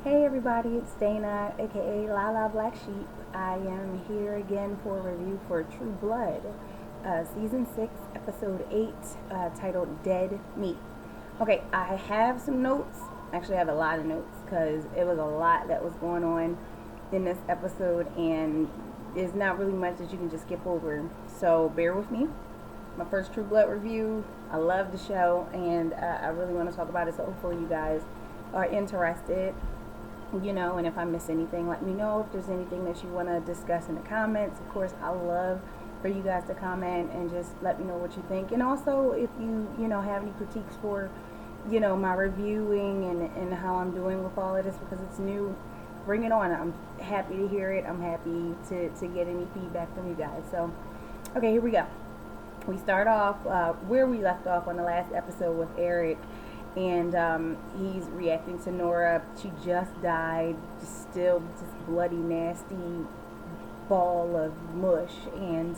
Hey everybody, it's Dana, aka Lala Black Sheep. I am here again for a review for True Blood, Season 6, Episode 8, titled Dead Meat. Okay, I have some notes. Actually, I have a lot of notes because it was a lot that was going on in this episode, and there's not really much that you can just skip over. So bear with me. My first True Blood review. I love the show, and I really want to talk about it, so hopefully you guys are interested. And if I miss anything, let me know. If there's anything that you want to discuss in the comments, of course, I love for you guys to comment and just let me know what you think. And also, if you have any critiques for, my reviewing and how I'm doing with all of this because it's new, bring it on. I'm happy to hear it. I'm happy to get any feedback from you guys. So, okay, here we go. We start off where we left off on the last episode with Eric, and he's reacting to Nora. She just died, still just bloody, nasty ball of mush, and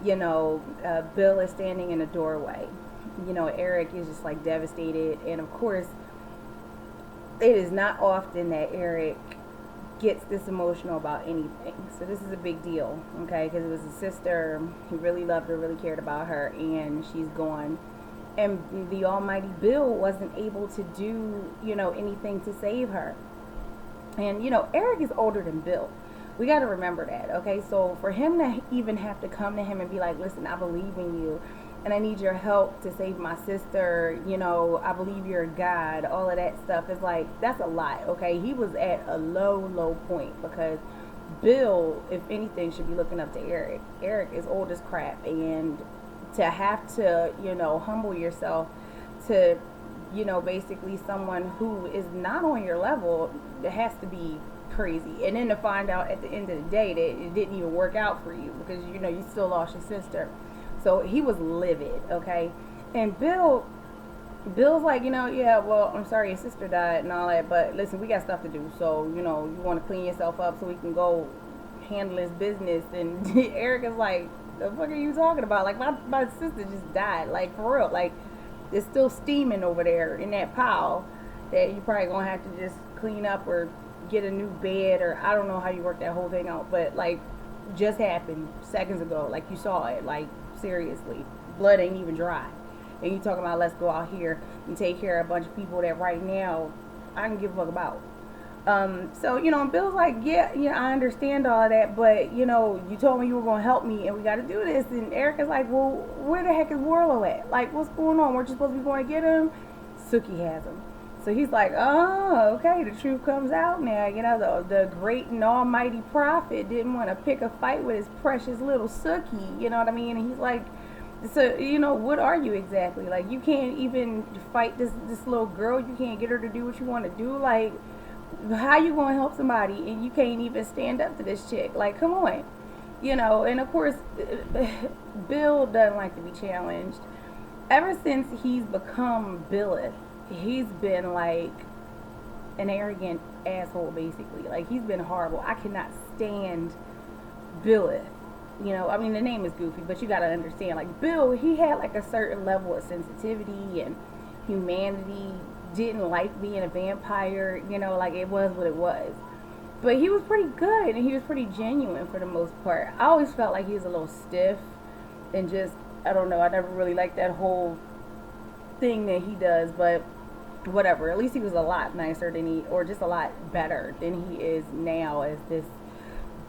Bill is standing in a doorway. Eric is just like devastated, and of course, it is not often that Eric gets this emotional about anything. So this is a big deal, okay? Because it was his sister. He really loved her, really cared about her, and she's gone. And the almighty Bill wasn't able to do, anything to save her. And, Eric is older than Bill. We got to remember that, okay? So for him to even have to come to him and be like, listen, I believe in you and I need your help to save my sister, I believe you're a God, all of that stuff is like, that's a lot, okay? He was at a low, low point because Bill, if anything, should be looking up to Eric. Eric is old as crap, and to have to, humble yourself to, basically someone who is not on your level, it has to be crazy. And then to find out at the end of the day that it didn't even work out for you because, you still lost your sister. So he was livid, okay? And Bill's like, yeah, well, I'm sorry your sister died and all that, but listen, we got stuff to do. So, you want to clean yourself up so we can go handle his business. And Eric is like, the fuck are you talking about? Like, my sister just died. Like, for real. Like, it's still steaming over there in that pile that you probably going to have to just clean up or get a new bed, or I don't know how you work that whole thing out. But, like, just happened seconds ago. Like, you saw it. Like, seriously, blood ain't even dry, and you talking about let's go out here and take care of a bunch of people that right now I can give a fuck about. So and Bill's like, yeah, I understand all of that, but you told me you were gonna help me, and we got to do this. And Eric is like, well, where the heck is Warlow at? Like, what's going on? Weren't you supposed to be going to get him? Suki has him. So he's like, oh, okay, the truth comes out now. The great and almighty prophet didn't want to pick a fight with his precious little Suki. You know what I mean? And he's like, so, what are you exactly? Like, you can't even fight this little girl. You can't get her to do what you want to do. Like, how you going to help somebody and you can't even stand up to this chick? Like, come on. And of course, Bill doesn't like to be challenged. Ever since he's become Billith, he's been like an arrogant asshole, basically. Like, he's been horrible. I cannot stand Billith. The name is goofy, but you gotta understand, like, Bill, he had like a certain level of sensitivity and humanity, didn't like being a vampire, like, it was what it was. But he was pretty good and he was pretty genuine for the most part. I always felt like he was a little stiff and just, I don't know, I never really liked that whole thing that he does, but whatever. At least he was a lot nicer than or just a lot better than he is now as this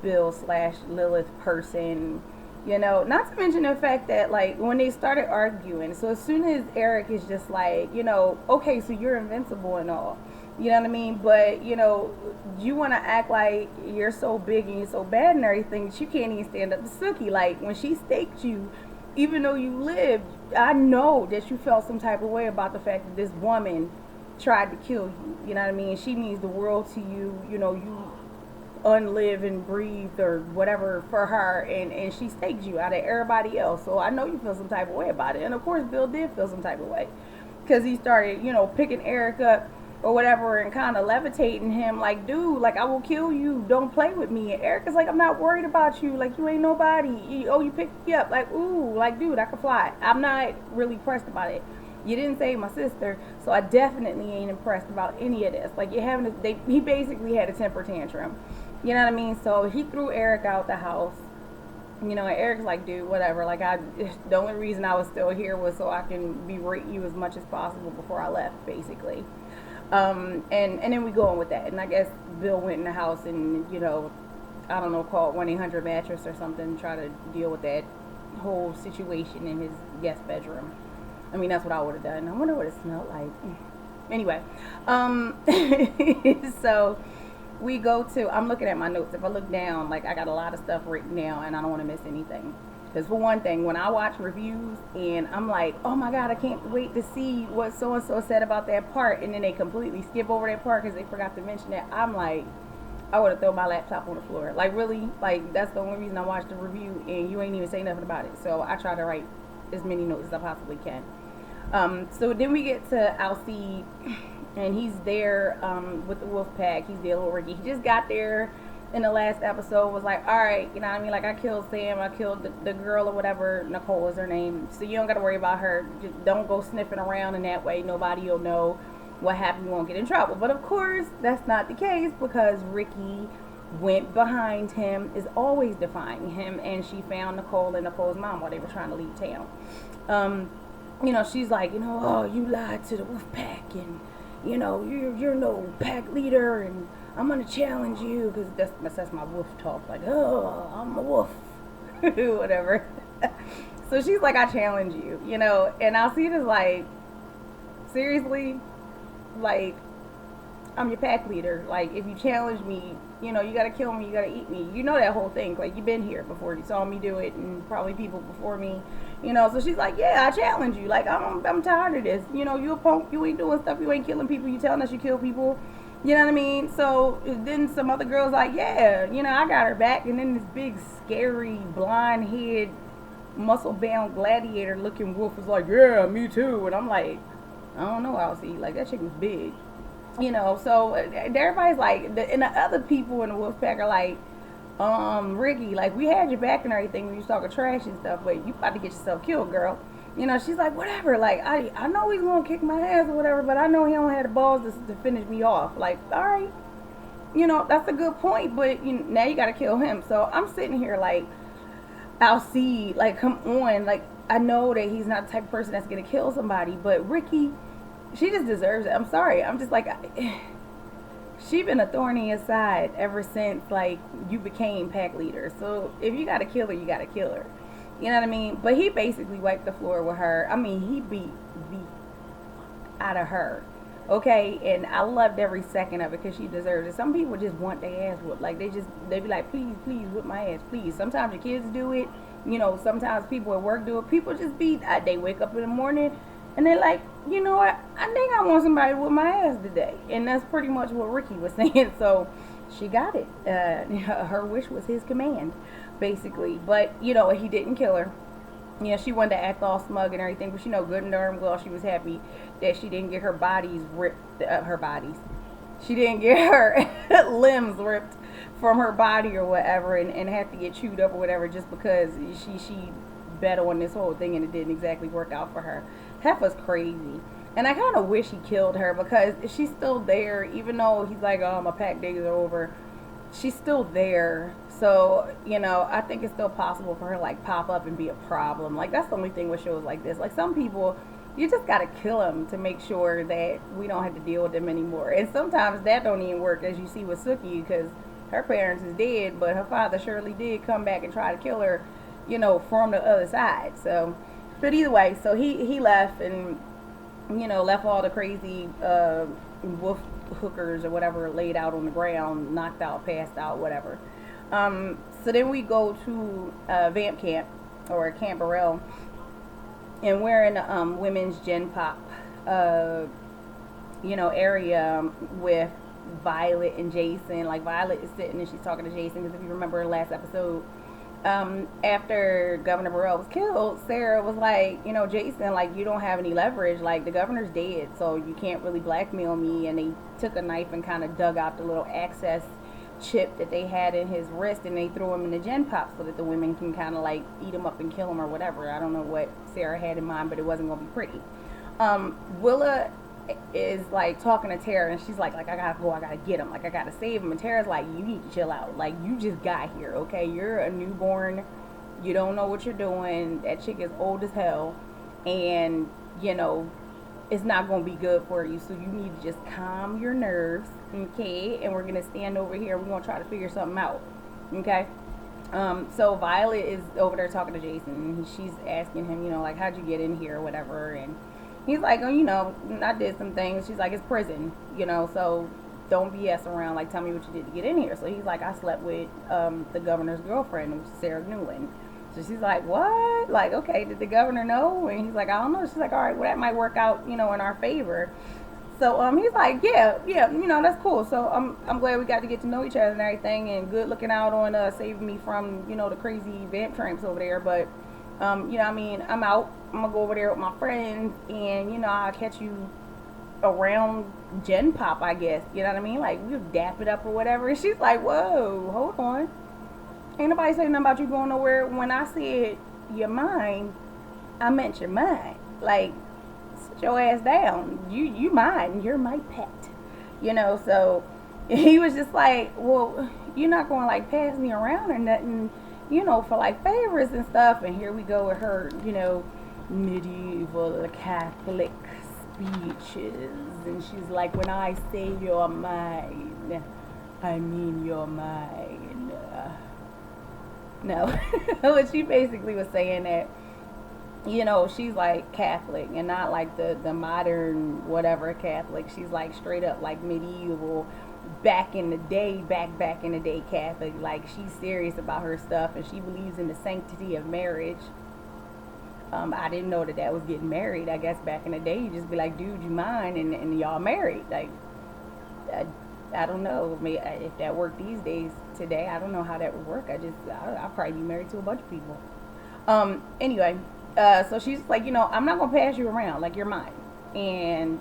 Bill slash Lilith person. Not to mention the fact that, like, when they started arguing, so as soon as Eric is just like, okay, so you're invincible and all, you know what I mean? But, you want to act like you're so big and you're so bad and everything that you can't even stand up to Suki. Like, when she staked you, even though you lived, I know that you felt some type of way about the fact that this woman tried to kill you. You know what I mean? She means the world to you. You unlive and breathe or whatever for her, and she staked you out of everybody else. So I know you feel some type of way about it. And of course Bill did feel some type of way because he started, picking Eric up or whatever and kind of levitating him like, dude, like, I will kill you, don't play with me. And Eric is like, I'm not worried about you, like, you ain't nobody. You picked me up, like, ooh, like, dude, I can fly. I'm not really pressed about it. You didn't save my sister, so I definitely ain't impressed about any of this. Like, you're having he basically had a temper tantrum. You know what I mean? So he threw Eric out the house. You know, and Eric's like, dude, whatever. Like, the only reason I was still here was so I can berate you as much as possible before I left, basically. And then we go on with that. And I guess Bill went in the house and, you know, I don't know, called 1-800 mattress or something, try to deal with that whole situation in his guest bedroom. I mean, that's what I would have done. I wonder what it smelled like. Anyway, so we go to, I'm looking at my notes. If I look down, like, I got a lot of stuff written down and I don't want to miss anything. Because for one thing, when I watch reviews and I'm like, oh my God, I can't wait to see what so-and-so said about that part, and then they completely skip over that part because they forgot to mention it, I'm like, I would have thrown my laptop on the floor. Like, really? Like, that's the only reason I watched the review and you ain't even say nothing about it. So I try to write as many notes as I possibly can. So then we get to Alcide, and he's there with the wolf pack. He's there, little Ricky. He just got there in the last episode, was like, all right, you know what I mean? Like, I killed Sam, I killed the girl or whatever, Nicole is her name. So you don't got to worry about her. Just don't go sniffing around in that way. Nobody will know what happened. You won't get in trouble. But of course, that's not the case because Ricky went behind him, is always defying him, and she found Nicole and Nicole's mom while they were trying to leave town. You know, she's like, you know, oh, you lied to the wolf pack, and, you know, you're no pack leader, and I'm going to challenge you, because that's my wolf talk, like, oh, I'm a wolf, whatever. So she's like, I challenge you, you know, and Alcide is like, seriously? Like, I'm your pack leader. Like, if you challenge me, you know, you gotta kill me, you gotta eat me. You know that whole thing. Like, you've been here before. You saw me do it, and probably people before me. You know, so she's like, yeah, I challenge you. Like, I'm tired of this. You know, you a punk. You ain't doing stuff. You ain't killing people. You telling us you kill people. You know what I mean? So then some other girl's like, yeah, you know, I got her back. And then this big, scary, blonde head, muscle-bound gladiator-looking wolf was like, yeah, me too. And I'm like, I don't know, Alcide. Like, that chick was big. You know, so everybody's like, and the other people in the wolf pack are like, Ricky, like, we had your back and everything when you was talking trash and stuff, but you about to get yourself killed, girl. You know, she's like, whatever, like, I know he's gonna kick my ass or whatever, but I know he don't have the balls to finish me off. Like, all right, you know, that's a good point, but now you gotta kill him. So I'm sitting here like, Alcide, like, come on, like, I know that he's not the type of person that's gonna kill somebody, but Ricky, she just deserves it. I'm sorry. I'm just like, she been a thorn in your side ever since, like, you became pack leader. So if you gotta kill her, you gotta kill her. You know what I mean? But he basically wiped the floor with her. I mean, he beat out of her. Okay, and I loved every second of it because she deserves it. Some people just want their ass whooped. Like, they be like, please, please, whip my ass, please. Sometimes your kids do it. You know, sometimes people at work do it. People just they wake up in the morning and they're like, you know what? I think I want somebody to whip my ass today. And that's pretty much what Ricky was saying. So she got it. Her wish was his command, basically. But, you know, he didn't kill her. You know, she wanted to act all smug and everything, but you know, good and darn well she was happy that she didn't get her bodies ripped, she didn't get her limbs ripped from her body or whatever and have to get chewed up or whatever just because she bet on this whole thing and it didn't exactly work out for her. Heifer's crazy. And I kind of wish he killed her because she's still there, even though he's like, oh, my pack days are over. She's still there. So, you know, I think it's still possible for her to, like, pop up and be a problem. Like, that's the only thing with shows like this. Like, some people, you just got to kill them to make sure that we don't have to deal with them anymore. And sometimes that don't even work, as you see with Sookie, because her parents is dead, but her father surely did come back and try to kill her, you know, from the other side. So, but either way, so he left and, you know, left all the crazy wolf hookers or whatever laid out on the ground, knocked out, passed out, whatever. So then we go to Vamp Camp or Camp Burrell, and we're in the women's Gen Pop you know, area with Violet and Jason. Like, Violet is sitting and she's talking to Jason because if you remember last episode, after Governor Burrell was killed, Sarah was like, you know, Jason, like, you don't have any leverage, like, the governor's dead, so you can't really blackmail me. And they took a knife and kind of dug out the little access chip that they had in his wrist and they threw him in the Gen Pop so that the women can kind of like eat him up and kill him or whatever. I don't know what Sarah had in mind, but it wasn't going to be pretty. Willa is like talking to Tara, and she's like I gotta go, I gotta get him, like I gotta save him. And Tara's like, you need to chill out, like you just got here, okay? You're a newborn, you don't know what you're doing. That chick is old as hell, and you know it's not gonna be good for you. So you need to just calm your nerves, okay? And we're gonna stand over here. We're gonna try to figure something out, okay? So Violet is over there talking to Jason, and she's asking him, you know, like, how'd you get in here or whatever, and he's like, oh, you know, I did some things. She's like, it's prison, you know, so don't BS around, like, tell me what you did to get in here. So he's like, I slept with the governor's girlfriend, which is Sarah Newland. So she's like, what? Like, okay, did the governor know? And he's like, I don't know. She's like, all right, well, that might work out, you know, in our favor. So he's like, yeah, you know, that's cool. So I'm glad we got to get to know each other and everything, and good looking out on saving me from, you know, the crazy vamp tramps over there. But you know, I mean, I'm out. I'm gonna go over there with my friends, and you know, I'll catch you around Gen Pop, I guess. You know what I mean? Like we'll dap it up or whatever. And she's like, whoa, hold on. Ain't nobody saying nothing about you going nowhere. When I said your mind, I meant your mind. Like, sit your ass down. You mine. You're my pet. You know, so he was just like, well, you're not going to like pass me around or nothing, you know, for like favors and stuff. And here we go with her, you know, medieval Catholic speeches. And she's like, when I say you're mine, I mean you're mine. No. But she basically was saying that, you know, she's like Catholic and not like the modern whatever Catholic. She's like straight up like medieval, back in the day Catholic. Like she's serious about her stuff, and she believes in the sanctity of marriage. I didn't know that was getting married. I guess back in the day, you just be like, dude, you mine, and y'all married. Like, I don't know if that worked these days today. I don't know how that would work. I'll probably be married to a bunch of people. Anyway, so she's like, you know, I'm not gonna pass you around. Like, you're mine, and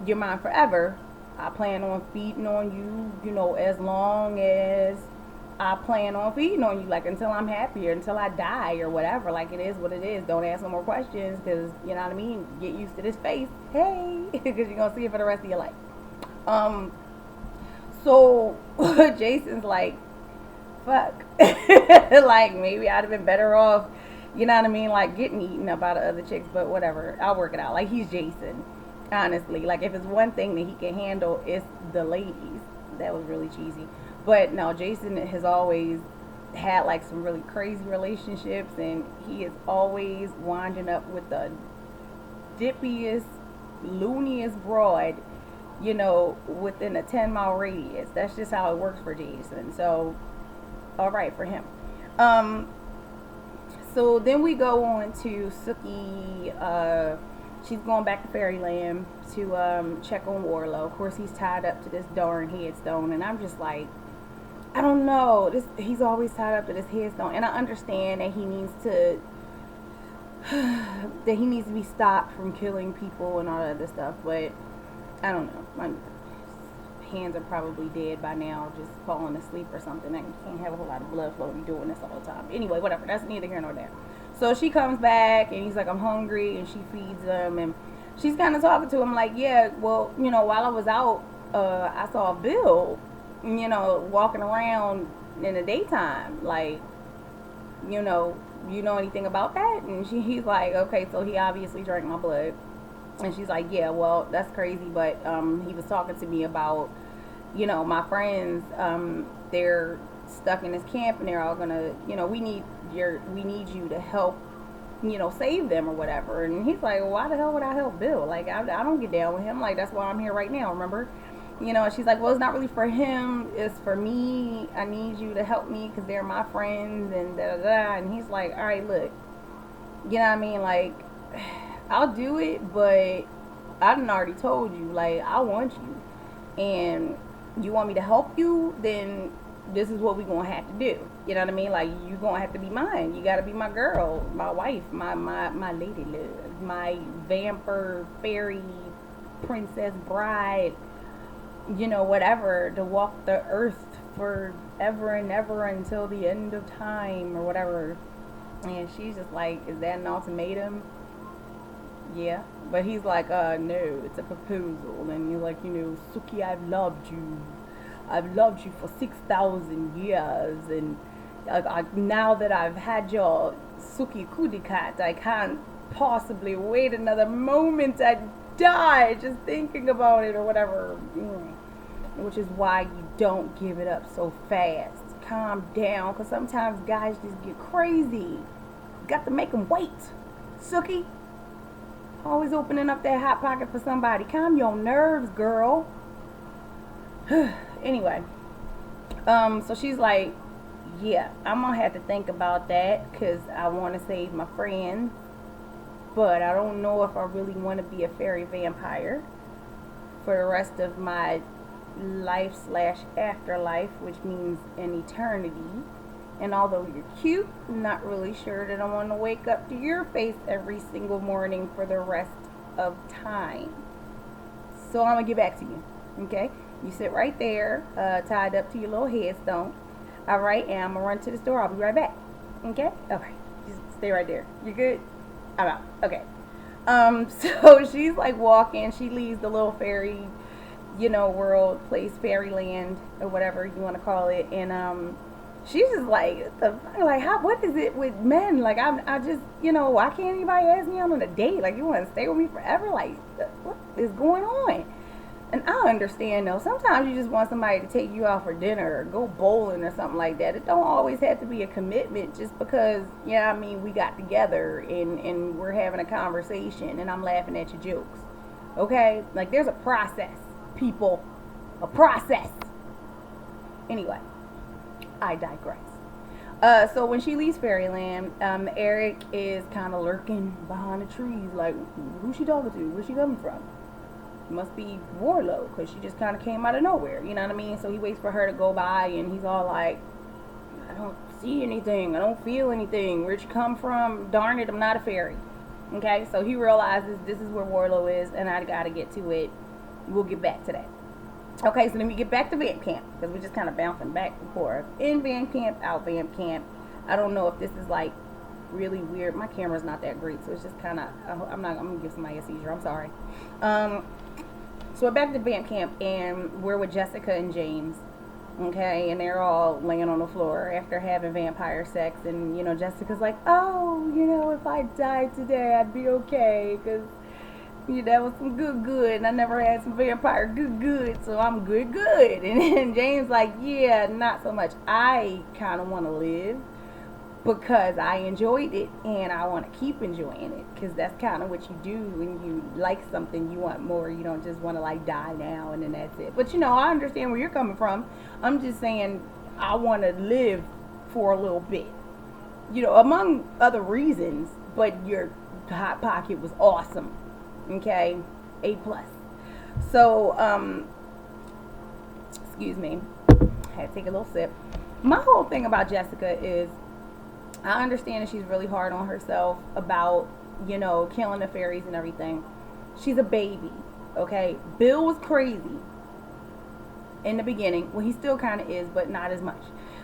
you're mine forever. I plan on feeding on you, you know, as long as I plan on feeding on you, like until I'm happier, until I die or whatever. Like, it is what it is. Don't ask no more questions, because you know what I mean. Get used to this face, hey, because you're gonna see it for the rest of your life. So Jason's like, fuck. Like, maybe I'd have been better off, you know what I mean, like getting eaten up by the other chicks, but whatever. I'll work it out. Like, he's Jason, honestly. Like, if it's one thing that he can handle, it's the ladies. That was really cheesy. But no, Jason has always had like some really crazy relationships, and he is always winding up with the dippiest, looniest broad, you know, within a 10-mile radius. That's just how it works for Jason. So, all right for him. So then we go on to Sookie. She's going back to Fairyland to check on Warlow. Of course, he's tied up to this darn headstone, and I'm just like, I don't know. He's always tied up to this headstone, and I understand that he needs to be stopped from killing people and all that other stuff, but I don't know. My hands are probably dead by now, just falling asleep or something. I can't have a whole lot of blood flow to be doing this all the time. Anyway, whatever. That's neither here nor there. So she comes back, and he's like, I'm hungry, and she feeds him, and she's kind of talking to him like, yeah, well, you know, while I was out, I saw Bill, you know, walking around in the daytime. Like, you know anything about that? And he's like, okay, so he obviously drank my blood. And she's like, yeah, well, that's crazy, but he was talking to me about, you know, my friends, they're stuck in this camp, and they're all gonna, you know, we need you to help, you know, save them or whatever. And he's like, well, why the hell would I help Bill? Like, I don't get down with him. Like, that's why I'm here right now, remember? You know, and she's like, well, it's not really for him, it's for me. I need you to help me because they're my friends, and da-da-da. And he's like, all right, look, you know what I mean, like, I'll do it, but I done already told you, like, I want you, and you want me to help you, then this is what we gonna have to do. You know what I mean? Like, you gonna have to be mine. You gotta be my girl, my wife, my lady love, my vampire, fairy, princess, bride, you know, whatever, to walk the earth forever and ever until the end of time or whatever. And she's just like, is that an ultimatum? Yeah. But he's like, no, it's a proposal. And you're like, Suki, I've loved you. I've loved you for 6,000 years. And now that I've had your Suki Kudikat, I can't possibly wait another moment. I'd die just thinking about it or whatever. Which is why you don't give it up so fast. Calm down, because sometimes guys just get crazy. You got to make them wait. Suki, always opening up that hot pocket for somebody. Calm your nerves, girl. Anyway, so she's like, yeah, I'm gonna have to think about that because I want to save my friends, but I don't know if I really want to be a fairy vampire for the rest of my life/afterlife, which means an eternity. And although you're cute, I'm not really sure that I want to wake up to your face every single morning for the rest of time. So I'm going to get back to you. Okay? You sit right there, tied up to your little headstone. All right, and I'm going to run to the store. I'll be right back. Okay? Okay. Just stay right there. You good? I'm out. Okay. So she's like walking. She leaves the little fairy, world, place, fairyland, or whatever you want to call it. And, she's just like, what is it with men? Like, I just, why can't anybody ask me out on a date? Like, you want to stay with me forever? Like, what is going on? And I understand, though. Sometimes you just want somebody to take you out for dinner or go bowling or something like that. It don't always have to be a commitment just because, we got together and we're having a conversation and I'm laughing at your jokes. Okay? Like, there's a process, people. A process. Anyway. I digress. So when she leaves Fairyland, Eric is kind of lurking behind the trees, like, who's she talking to? Where's she coming from? Must be Warlow, because she just kind of came out of nowhere, you know what I mean? So he waits for her to go by, and he's all like, I don't see anything. I don't feel anything. Where'd you come from? Darn it, I'm not a fairy. Okay, so he realizes this is where Warlow is, and I gotta get to it. We'll get back to that. Okay, so then we get back to Vamp Camp, because we're just kind of bouncing back and forth. In Vamp Camp, out Vamp Camp. I don't know if this is like really weird. My camera's not that great, so it's just kind of, I'm going to give somebody a seizure. I'm sorry. So we're back to Vamp Camp, and we're with Jessica and James. Okay, and they're all laying on the floor after having vampire sex. And, Jessica's like, oh, if I died today, I'd be okay, because that was some good, and I never had some vampire good, so I'm good. And then James like, yeah, not so much. I kind of want to live because I enjoyed it, and I want to keep enjoying it, because that's kind of what you do when you like something. You want more. You don't just want to like die now and then that's it. But I understand where you're coming from. I'm just saying I want to live for a little bit, among other reasons. But your hot pocket was awesome. Okay, A+. So, excuse me, I had to take a little sip. My whole thing about Jessica is, I understand that she's really hard on herself about, killing the fairies and everything. She's a baby, okay? Bill was crazy in the beginning. Well, he still kind of is, but not as much.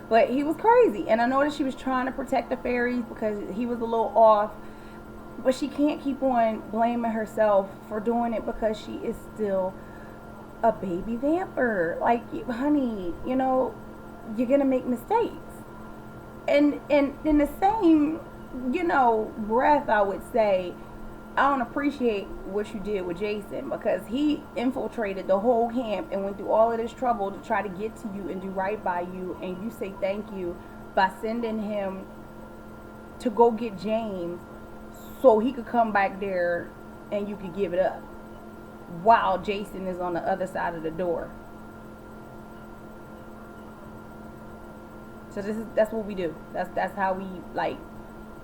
But he was crazy, and I know that she was trying to protect the fairies because he was a little off. But she can't keep on blaming herself for doing it because she is still a baby vampire. Like, honey, you're going to make mistakes. And in the same, breath, I would say, I don't appreciate what you did with Jason, because he infiltrated the whole camp and went through all of this trouble to try to get to you and do right by you. And you say thank you by sending him to go get James so he could come back there and you could give it up while Jason is on the other side of the door. So that's what we do. That's how we, like,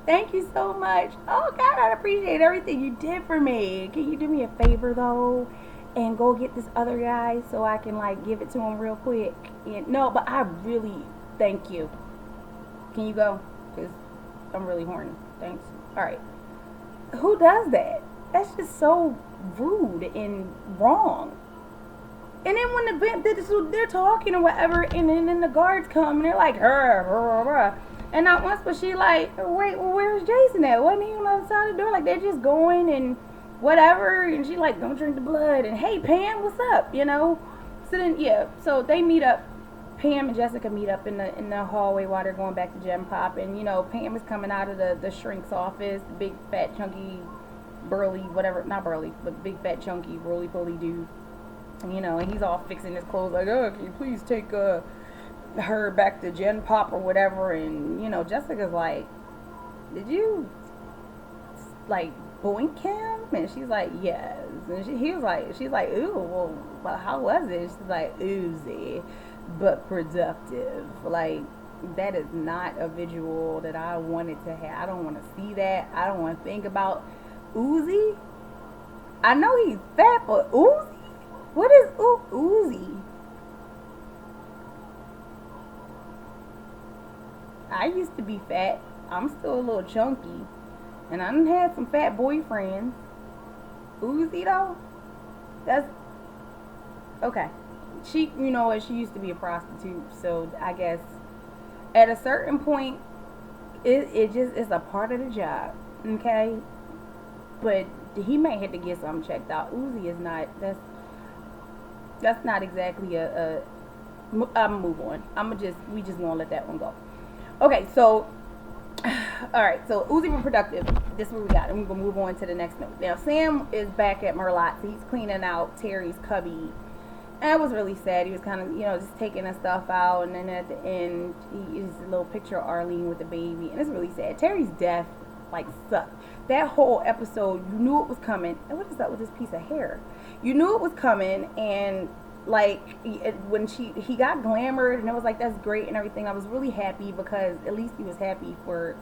thank you so much. Oh God, I appreciate everything you did for me. Can you do me a favor though and go get this other guy so I can like give it to him real quick? And no, but I really thank you. Can you go? Because I'm really horny. Thanks. All right. Who does that? That's just so rude and wrong. And then when the vamp did this, they're talking or whatever, and then the guards come and they're like, and not once was she like, wait, well, where's Jason at? Wasn't he on the other side of the door? Like, they're just going and whatever. And she like, don't drink the blood. And hey, Pam, what's up? You know. So then, yeah. So they meet up. Pam and Jessica meet up in the hallway while they're going back to Gen Pop. And you know, Pam is coming out of the shrink's office, the big fat chunky burly, whatever, not burly, but big fat chunky roly poly dude. You know, and he's all fixing his clothes like, oh, can you please take her back to Gen Pop or whatever. And you know, Jessica's like, did you like boink him? And she's like, yes. And she's like, ooh, well, how was it? She's like, oozy but productive. Like, that is not a visual that I wanted to have. I don't want to see that. I don't want to think about Uzi. I know he's fat, but Uzi? What is Uzi? I used to be fat. I'm still a little chunky. And I done had some fat boyfriends. Uzi though? That's okay. She, you know what, she used to be a prostitute, so I guess at a certain point it just is a part of the job, okay? But he may have to get something checked out. Uzi is not, that's not exactly I'm move on. We just gonna let that one go. Okay, so alright, so Uzi Reproductive, this is what we got, and we're gonna move on to the next note. Now Sam is back at Merlot's. He's cleaning out Terry's cubby. And it was really sad. He was kind of, you know, just taking the stuff out, and then at the end, he is a little picture of Arlene with the baby, and it's really sad. Terry's death, like, sucked. That whole episode, you knew it was coming. And what is up with this piece of hair? You knew it was coming, and like when he got glamored, and it was like, that's great and everything. I was really happy because at least he was happy for,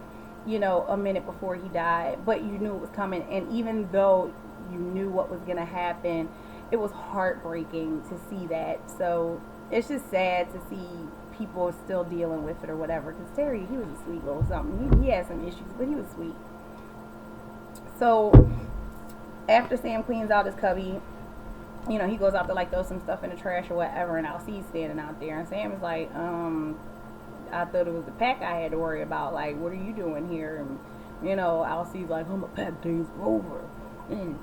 you know, a minute before he died. But you knew it was coming, and even though you knew what was gonna happen, it was heartbreaking to see that. So it's just sad to see people still dealing with it or whatever. Because Terry, he was a sweet little something. He had some issues, but he was sweet. So after Sam cleans out his cubby, you know, he goes out to like throw some stuff in the trash or whatever, and Alcide's standing out there, and Sam is like, I thought it was the pack I had to worry about. Like, what are you doing here? And you know, Alcide's like, I'm gonna pack things over. And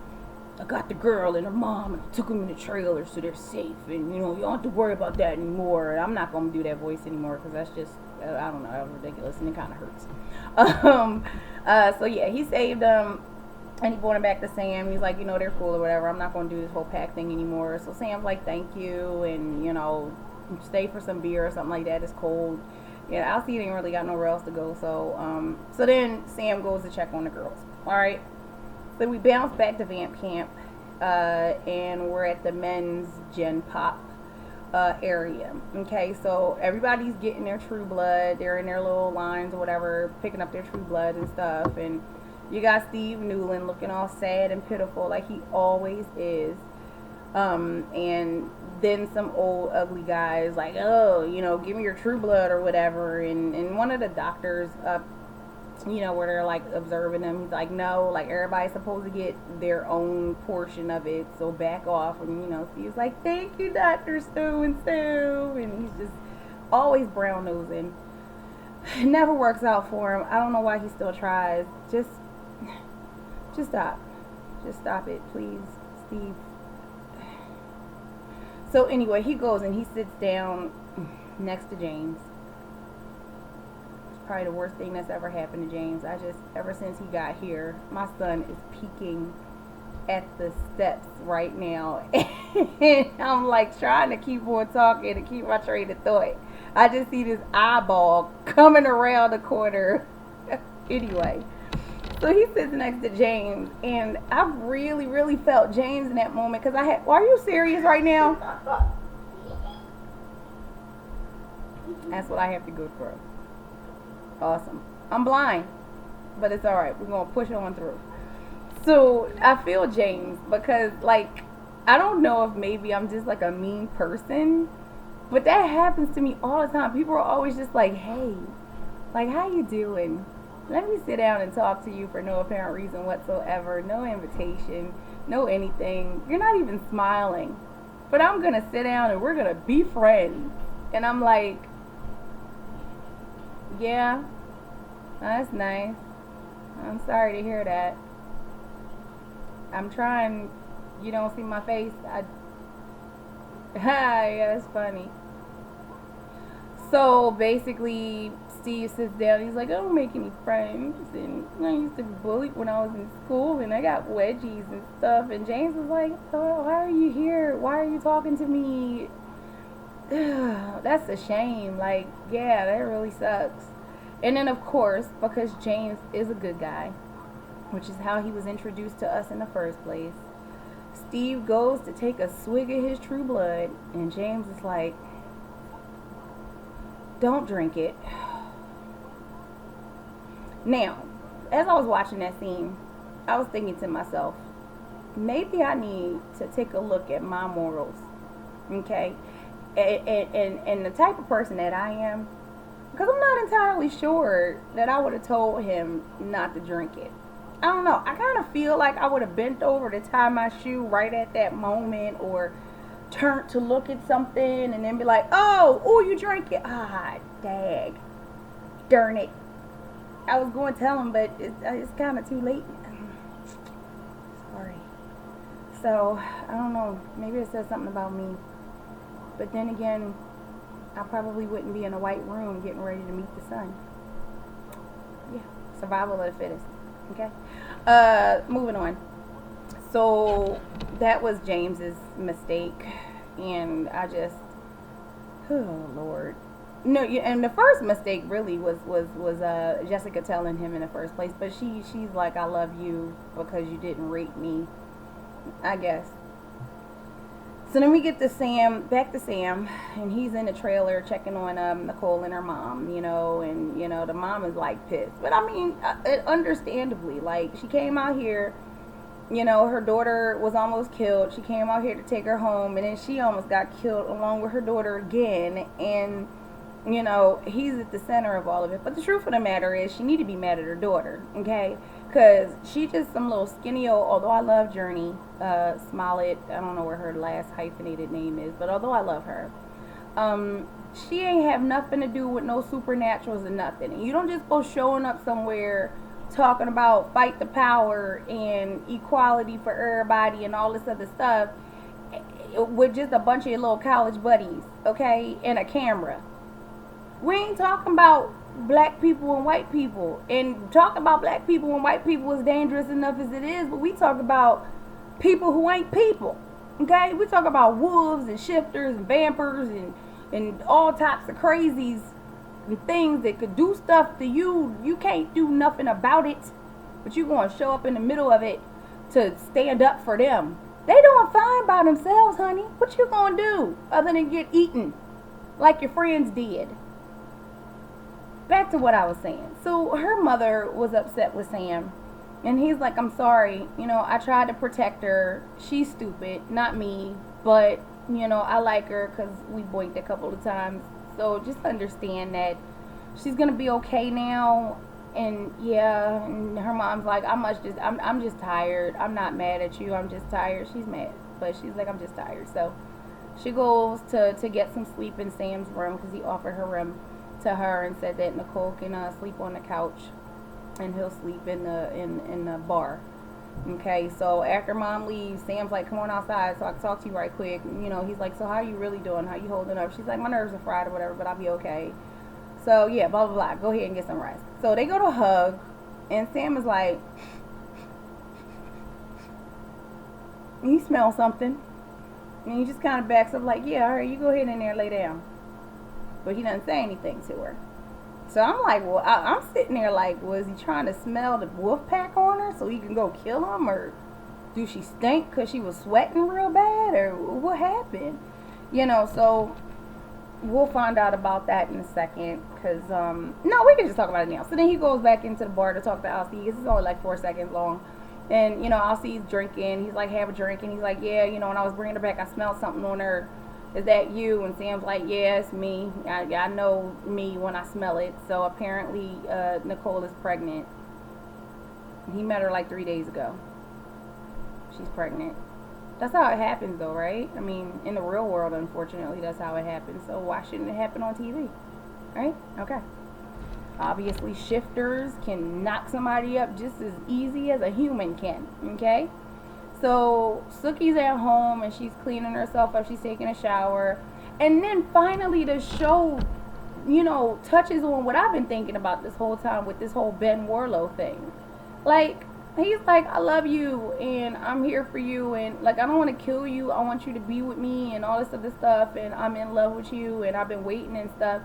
I got the girl and her mom, and I took them in the trailer so they're safe, and you know, you don't have to worry about that anymore. And I'm not gonna do that voice anymore because that's just, I don't know, that was ridiculous and it kind of hurts. So yeah, he saved them, and he brought him back to Sam. He's like, you know, they're cool or whatever. I'm not gonna do this whole pack thing anymore. So Sam's like, thank you, and you know, stay for some beer or something like that. It's cold. Yeah, Alcide ain't really got nowhere else to go. So then Sam goes to check on the girls. All right. So we bounce back to Vamp Camp, and we're at the men's Gen Pop area. Okay, so everybody's getting their True Blood. They're in their little lines or whatever, picking up their True Blood and stuff. And you got Steve Newland looking all sad and pitiful like he always is. And then some old ugly guys like, oh, you know, give me your True Blood or whatever. And one of the doctors you know, where they're like observing them, he's like, no, like everybody's supposed to get their own portion of it, so back off. And you know, Steve's like, thank you, Dr. So and so, and he's just always brown nosing. It never works out for him. I don't know why he still tries. Just stop it, please, Steve. So anyway, he goes and he sits down next to James. Probably the worst thing that's ever happened to James. Ever since he got here, my son is peeking at the steps right now. And I'm like trying to keep on talking to keep my train of thought. I just see this eyeball coming around the corner. Anyway, so he sits next to James, and I really, really felt James in that moment because are you serious right now? That's what I have to go through. Awesome. I'm blind, but it's alright. We're going to push on through. So I feel James because, like, I don't know if maybe I'm just like a mean person, but that happens to me all the time. People are always just like, hey, like, how you doing? Let me sit down and talk to you for no apparent reason whatsoever. No invitation, no anything. You're not even smiling. But I'm going to sit down and we're going to be friends. And I'm like, yeah, that's nice. I'm sorry to hear that. I'm trying. You don't see my face. Yeah, that's funny. So basically, Steve sits down. He's like, I don't make any friends. And I used to be bullied when I was in school, and I got wedgies and stuff. And James was like, oh, why are you here? Why are you talking to me? That's a shame. Like, yeah, that really sucks. And then, of course, because James is a good guy, which is how he was introduced to us in the first place, Steve goes to take a swig of his True Blood, and James is like, don't drink it. Now, as I was watching that scene, I was thinking to myself, maybe I need to take a look at my morals, okay? And the type of person that I am, because I'm not entirely sure that I would have told him not to drink it. I don't know. I kind of feel like I would have bent over to tie my shoe right at that moment, or turned to look at something and then be like, oh, you drank it. Ah, dag. Darn it. I was going to tell him, but it's kind of too late. Sorry. So, I don't know. Maybe it says something about me. But then again, I probably wouldn't be in a white room getting ready to meet the sun. Yeah. Survival of the fittest. Okay? Moving on. So that was James's mistake, and I just, oh Lord, no. And the first mistake really was Jessica telling him in the first place. But she's like, I love you because you didn't rape me, I guess. So then we get to back to Sam, and he's in the trailer checking on Nicole and her mom, and the mom is like pissed. But I mean, understandably, like, she came out here. Her daughter was almost killed. She came out here to take her home, and then she almost got killed along with her daughter again. And, he's at the center of all of it. But the truth of the matter is, she need to be mad at her daughter, okay? Because she just some little skinny old, although I love Journey Smollett. I don't know where her last hyphenated name is, but although I love her, she ain't have nothing to do with no supernaturals or nothing. And you don't just go showing up somewhere talking about fight the power and equality for everybody and all this other stuff with just a bunch of your little college buddies, okay, and a camera. We ain't talking about black people and white people. And talking about black people and white people is dangerous enough as it is, but we talk about people who ain't people, okay? We talk about wolves and shifters and vampires and all types of crazies and things that could do stuff to you. You can't do nothing about it, but you gonna show up in the middle of it to stand up for them. They doing fine by themselves, honey. What you gonna do other than get eaten like your friends did? Back to what I was saying. So her mother was upset with Sam, and he's like, I'm sorry, I tried to protect her. She's stupid, not me, but I like her because we boinked a couple of times. So just understand that she's gonna be okay now. And yeah, and her mom's like, I'm just tired. I'm not mad at you. I'm just tired. She's mad, but she's like, I'm just tired. So she goes to get some sleep in Sam's room because he offered her room to her and said that Nicole can sleep on the couch and he'll sleep in the bar. Okay, so after mom leaves, Sam's like, come on outside so I can talk to you right quick. He's like, so how are you really doing? How you holding up? She's like, my nerves are fried or whatever, but I'll be okay. So yeah, blah, blah, blah. Go ahead and get some rest. So they go to hug, and Sam is like, you smell something. And he just kind of backs up like, yeah, all right, you go ahead in there and lay down. But he doesn't say anything to her. So I'm like, well, I'm sitting there like, was he trying to smell the wolf pack on her so he can go kill him? Or do she stink because she was sweating real bad? Or what happened? So we'll find out about that in a second. Because, no, we can just talk about it now. So then he goes back into the bar to talk to Alcee. This is only like 4 seconds long. And, Alcee's drinking. He's like, have a drink. And he's like, yeah, when I was bringing her back, I smelled something on her. Is that you? And Sam's like, yeah, it's me. I know me when I smell it. So apparently Nicole is pregnant. He met her like 3 days ago. She's pregnant. That's how it happens though, right? I mean, in the real world, unfortunately, that's how it happens. So why shouldn't it happen on TV? Right? Okay. Obviously, shifters can knock somebody up just as easy as a human can. Okay? So Suki's at home and she's cleaning herself up. She's taking a shower. And then finally the show, touches on what I've been thinking about this whole time with this whole Ben Warlow thing. Like, he's like, I love you and I'm here for you and like I don't want to kill you. I want you to be with me and all this other stuff and I'm in love with you and I've been waiting and stuff.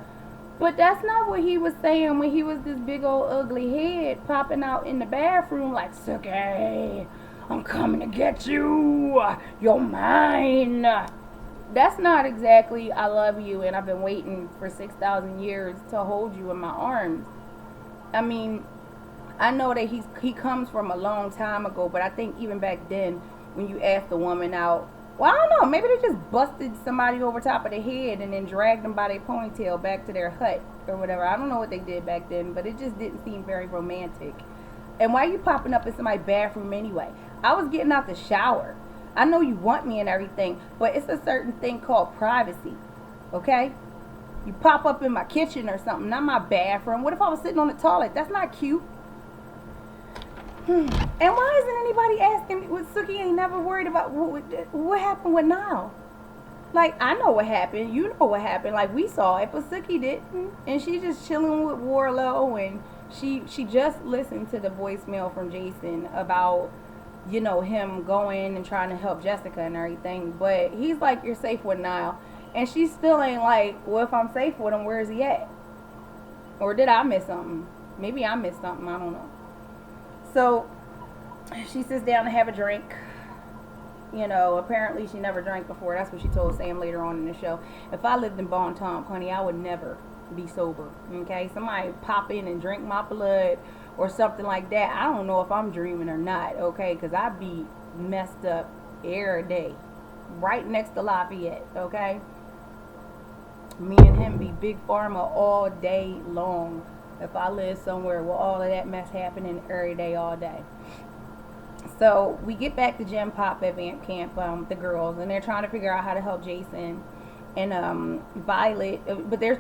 But that's not what he was saying when he was this big old ugly head popping out in the bathroom like, Suki, I'm coming to get you. You're mine. That's not exactly I love you and I've been waiting for 6,000 years to hold you in my arms. I mean, I know that he comes from a long time ago, but I think even back then when you asked the woman out, well, I don't know, maybe they just busted somebody over top of their head and then dragged them by their ponytail back to their hut or whatever. I don't know what they did back then, but it just didn't seem very romantic. And why are you popping up in somebody's bathroom anyway? I was getting out the shower. I know you want me and everything, but it's a certain thing called privacy, okay? You pop up in my kitchen or something, not my bathroom. What if I was sitting on the toilet? That's not cute. And why isn't anybody asking? Suki ain't never worried about what happened with Niall. Like, I know what happened. You know what happened. Like, we saw it, but Suki didn't. And she's just chilling with Warlow. And she just listened to the voicemail from Jason about, him going and trying to help Jessica and everything. But he's like, you're safe with Niall. And she still ain't like, well, if I'm safe with him, where is he at? Or did I miss something? Maybe I missed something. I don't know. So she sits down to have a drink. Apparently she never drank before. That's what she told Sam later on in the show. If I lived in Bon Ton, honey, I would never be sober. Okay? Somebody pop in and drink my blood or something like that. I don't know if I'm dreaming or not. Okay? Because I'd be messed up every day. Right next to Lafayette. Okay? Me and him be big pharma all day long. If I live somewhere with all of that mess happening every day, all day. So we get back to Gem Pop at Vamp Camp, the girls, and they're trying to figure out how to help Jason and Violet, but they're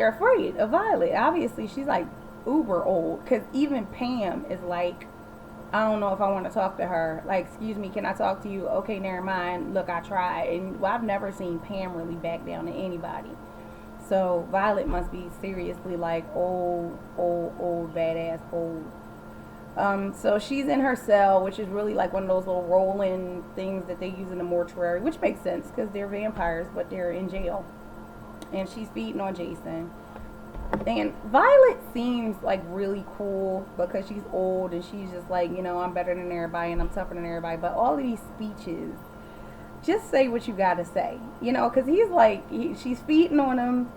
afraid of Violet. Obviously, she's like uber old, because even Pam is like, I don't know if I want to talk to her. Like, excuse me, can I talk to you? Okay, never mind. Look, I tried, and I've never seen Pam really back down to anybody. So Violet must be seriously like old, badass, old. So she's in her cell, which is really like one of those little rolling things that they use in the mortuary, which makes sense because they're vampires, but they're in jail. And she's feeding on Jason. And Violet seems like really cool because she's old and she's just like, I'm better than everybody and I'm tougher than everybody. But all of these speeches, just say what you gotta say, because he's like, she's feeding on him,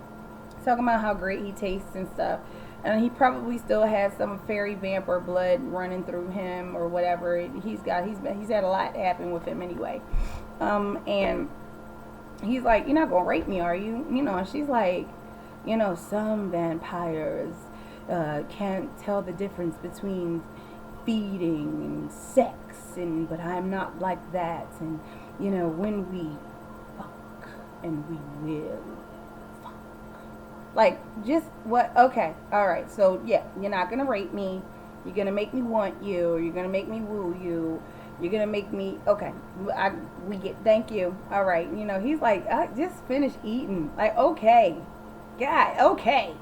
talking about how great he tastes and stuff, and he probably still has some fairy vampire blood running through him or whatever. He's had a lot happen with him anyway, and he's like, you're not gonna rape me, are you? And she's like, some vampires can't tell the difference between feeding and sex, but I'm not like that, and when we fuck, and we will fuck. Like, just what? Okay, alright, so yeah, you're not gonna rape me, you're gonna make me want you, you're gonna make me woo you, you're gonna make me, okay, thank you, alright, he's like, I just finished eating, like, okay, God, okay,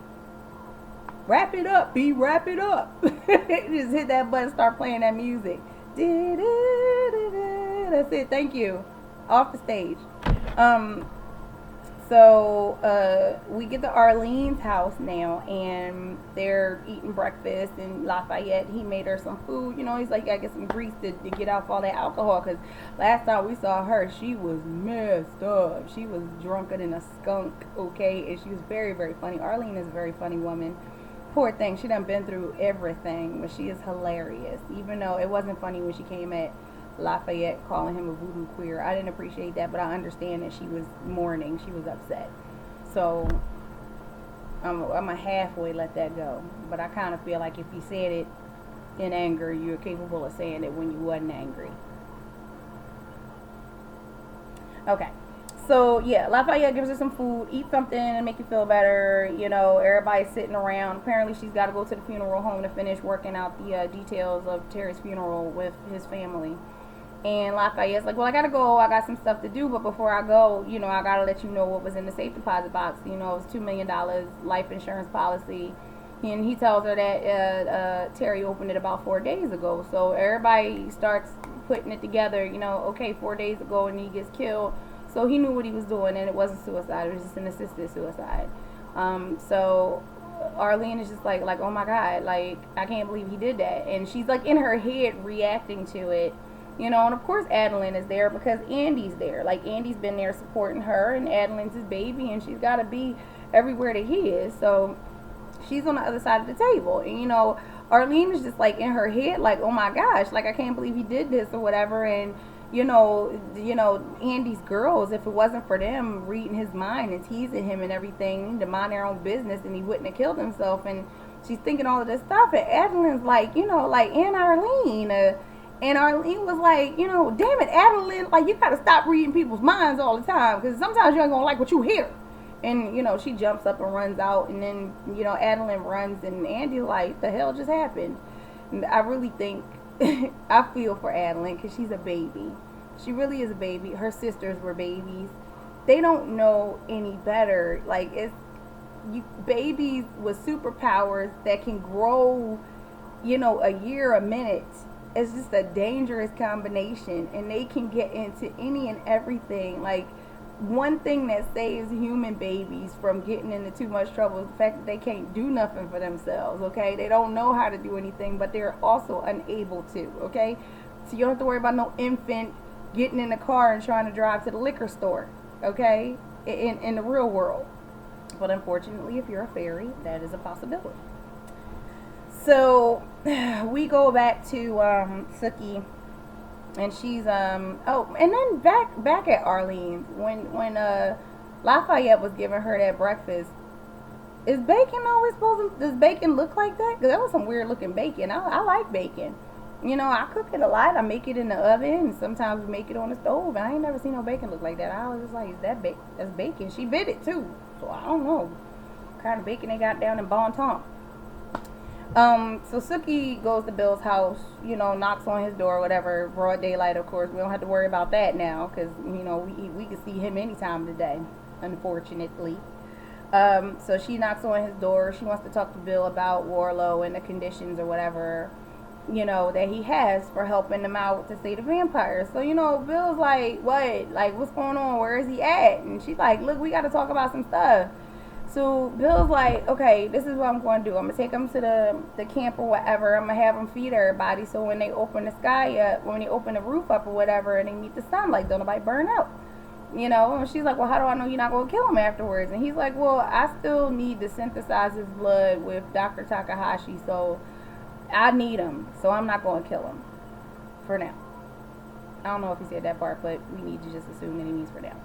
wrap it up, wrap it up. Just hit that button, start playing that music. That's it. Thank you. Off the stage. So we get to Arlene's house now, and they're eating breakfast. And Lafayette, he made her some food. He's like, I get some grease to get off all that alcohol. Because last time we saw her, she was messed up. She was drunker than a skunk. Okay, and she was very, very funny. Arlene is a very funny woman. Poor thing, she done been through everything, but she is hilarious. Even though it wasn't funny when she came at Lafayette calling him a voodoo queer. I didn't appreciate that, but I understand that she was mourning. She was upset. So I'm a halfway let that go. But I kind of feel like if you said it in anger, you're capable of saying it when you wasn't angry. Okay. So, yeah, Lafayette gives her some food, eat something and make you feel better. Everybody's sitting around. Apparently, she's got to go to the funeral home to finish working out the details of Terry's funeral with his family. And Lafayette's like, well, I gotta go. I got some stuff to do, but before I go, I gotta let you know what was in the safe deposit box. It was $2 million life insurance policy. And he tells her that Terry opened it about 4 days ago. So everybody starts putting it together. Okay, 4 days ago, and he gets killed. So he knew what he was doing, and it wasn't suicide. It was just an assisted suicide. So Arlene is just like, oh my God, like, I can't believe he did that. And she's like in her head reacting to it. And of course Adeline is there because Andy's there. Like, Andy's been there supporting her, and Adeline's his baby, and she's got to be everywhere that he is. So she's on the other side of the table. And, Arlene is just like in her head, like, oh my gosh, like, I can't believe he did this or whatever. And, Andy's girls, if it wasn't for them reading his mind and teasing him and everything to mind their own business, and he wouldn't have killed himself. And she's thinking all of this stuff. And Adeline's like, like, and Arlene, and Arlene was like, damn it, Adeline, like, you gotta stop reading people's minds all the time, because sometimes you ain't gonna like what you hear. And, she jumps up and runs out, and then, Adeline runs, and Andy's like, the hell just happened? And I really think, I feel for Adeline, because she's a baby. She really is a baby. Her sisters were babies. They don't know any better. Like, babies with superpowers that can grow, a year a minute. It's just a dangerous combination, and they can get into any and everything. Like, one thing that saves human babies from getting into too much trouble is the fact that they can't do nothing for themselves, okay? They don't know how to do anything, but they're also unable to, okay? So you don't have to worry about no infant getting in the car and trying to drive to the liquor store, okay? In the real world. But unfortunately, if you're a fairy, that is a possibility. So we go back to Sookie, and she's and then back at Arlene's when Lafayette was giving her that breakfast. Is bacon always supposed to? Does bacon look like that? Because that was some weird looking bacon. I like bacon. I cook it a lot. I make it in the oven, and sometimes we make it on the stove. And I ain't never seen no bacon look like that. I was just like, is that that's bacon? She bit it too, so I don't know what kind of bacon they got down in Bon Ton. So Sookie goes to Bill's house, knocks on his door, whatever, broad daylight, of course. We don't have to worry about that now, because, we can see him anytime today, unfortunately. So she knocks on his door. She wants to talk to Bill about Warlow and the conditions or whatever, that he has for helping them out to save the vampires. So, Bill's like, what? Like, what's going on? Where is he at? And she's like, look, we got to talk about some stuff. So Bill's like, okay, this is what I'm going to do. I'm going to take them to the camp or whatever. I'm going to have them feed everybody. So when they open the sky up, when they open the roof up or whatever, and they meet the sun, like, don't nobody burn out. And she's like, well, how do I know you're not going to kill him afterwards? And he's like, well, I still need to synthesize his blood with Dr. Takahashi. So I need him. So I'm not going to kill him for now. I don't know if he said that part, but we need to just assume that he means for now.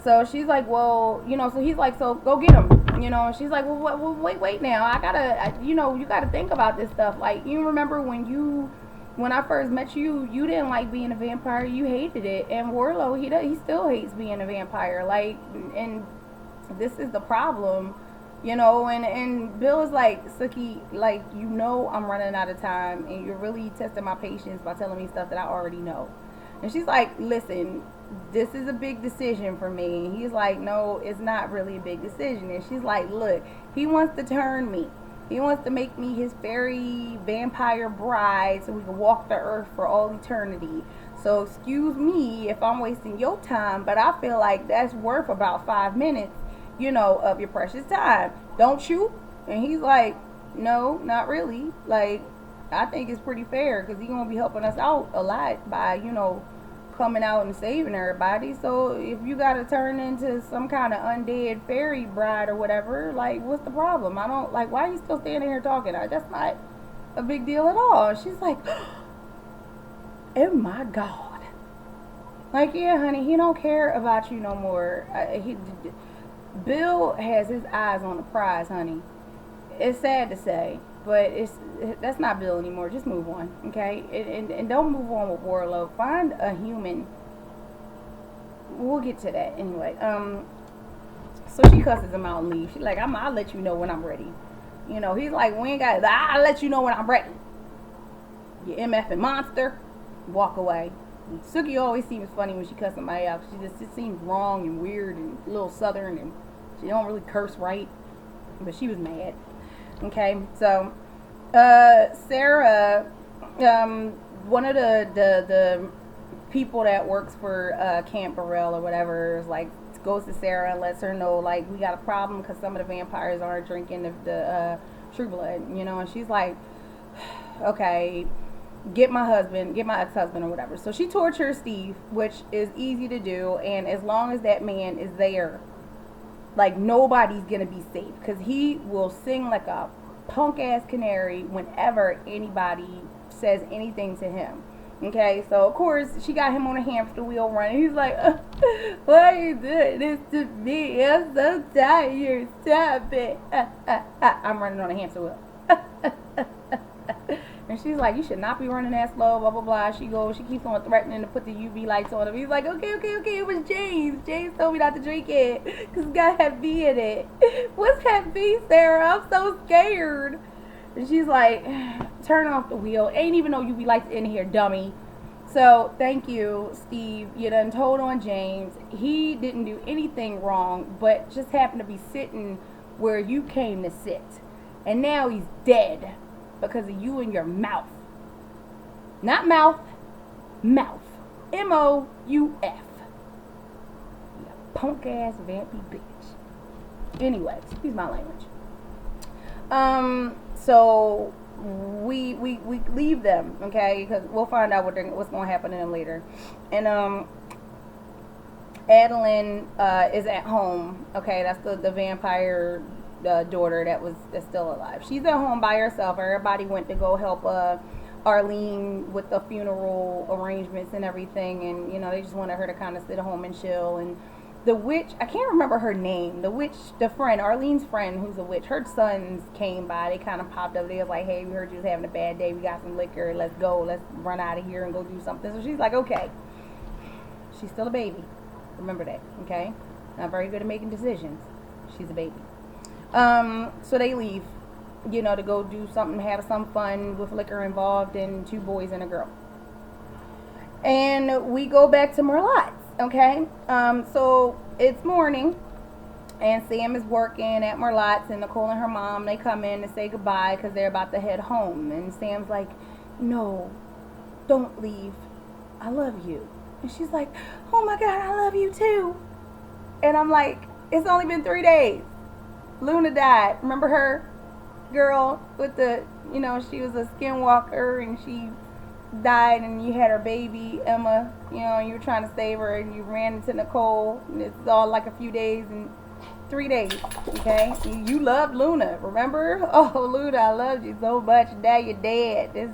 So she's like, well, so he's like, so go get him, and she's like, well, wait now. You gotta think about this stuff. Like, you remember when I first met you, you didn't like being a vampire. You hated it. And Warlow, he still hates being a vampire. Like, and this is the problem, and Bill is like, Sookie, like, I'm running out of time, and you're really testing my patience by telling me stuff that I already know. And she's like, listen, this is a big decision for me. And he's like, no, it's not really a big decision. And she's like, look, he wants to turn me. He wants to make me his fairy vampire bride so we can walk the earth for all eternity. So excuse me if I'm wasting your time, but I feel like that's worth about 5 minutes, of your precious time. Don't you? And he's like, no, not really. Like, I think it's pretty fair, because he's going to be helping us out a lot by, coming out and saving everybody. So if you got to turn into some kind of undead fairy bride or whatever, like, what's the problem? I don't, like, why are you still standing here talking? That's not a big deal at all. She's like, oh my God. Like, yeah, honey, he don't care about you no more. Bill has his eyes on the prize, honey. It's sad to say, but that's not Bill anymore. Just move on, okay? And don't move on with Warlow. Find a human. We'll get to that anyway. So she cusses him out and leaves. She's like, I'll let you know when I'm ready. He's like, we ain't got. I'll let you know when I'm ready. You MFing monster. Walk away. Suki always seems funny when she cuss somebody out. She just seems wrong and weird and a little southern, and she don't really curse right. But she was mad. Okay, so Sarah, one of the people that works for Camp Burrell or whatever is like, goes to Sarah and lets her know, like, we got a problem because some of the vampires aren't drinking the True Blood, you know. And she's like, okay, get my ex-husband or whatever. So she tortures Steve, which is easy to do, and as long as that man is there, like, nobody's gonna be safe, because he will sing like a punk ass canary whenever anybody says anything to him. Okay, so of course she got him on a hamster wheel running. He's like, why are you doing this to me? I'm so tired. Stop it. I'm running on a hamster wheel. And she's like, you should not be running that slow, blah, blah, blah. She keeps on threatening to put the UV lights on him. He's like, okay, it was James. James told me not to drink it because it's got Hep B in it. What's Hep B, Sarah? I'm so scared. And she's like, turn off the wheel. Ain't even no UV lights in here, dummy. So, thank you, Steve. You done told on James. He didn't do anything wrong, but just happened to be sitting where you came to sit. And now he's dead because of you and your mouth. Not mouth, mouth. M-O-U-F. You punk ass vampy bitch. Anyway, excuse my language. So we leave them, okay? Because we'll find out what's going to happen to them later. And Adeline is at home, okay? That's the vampire daughter that's still alive. She's at home by herself. Everybody went to go help Arlene with the funeral arrangements and everything, and you know, they just wanted her to kind of sit at home and chill. And the witch, I can't remember her name, the friend, Arlene's friend, who's a witch, her sons came by. They kind of popped up. They was like, hey, we heard you was having a bad day. We got some liquor. Let's go. Let's run out of here and go do something. So she's like, okay. She's still a baby. Remember that, okay? Not very good at making decisions. She's a baby. So they leave, you know, to go do something, have some fun with liquor involved, and 2 boys and a girl. And we go back to Merlot's. Okay, so it's morning, and Sam is working at Merlot's, and Nicole and her mom, they come in to say goodbye because they're about to head home. And Sam's like, no, don't leave. I love you. And she's like, oh my God, I love you too. And I'm like, it's only been 3 days. Luna died. Remember her? Girl with the, you know, she was a skinwalker, and she died, and you had her baby Emma, you know, and you were trying to save her, and you ran into Nicole, and it's all like a few days and 3 days, okay? You loved Luna, remember? Oh, Luna, I loved you so much. Now you're dead.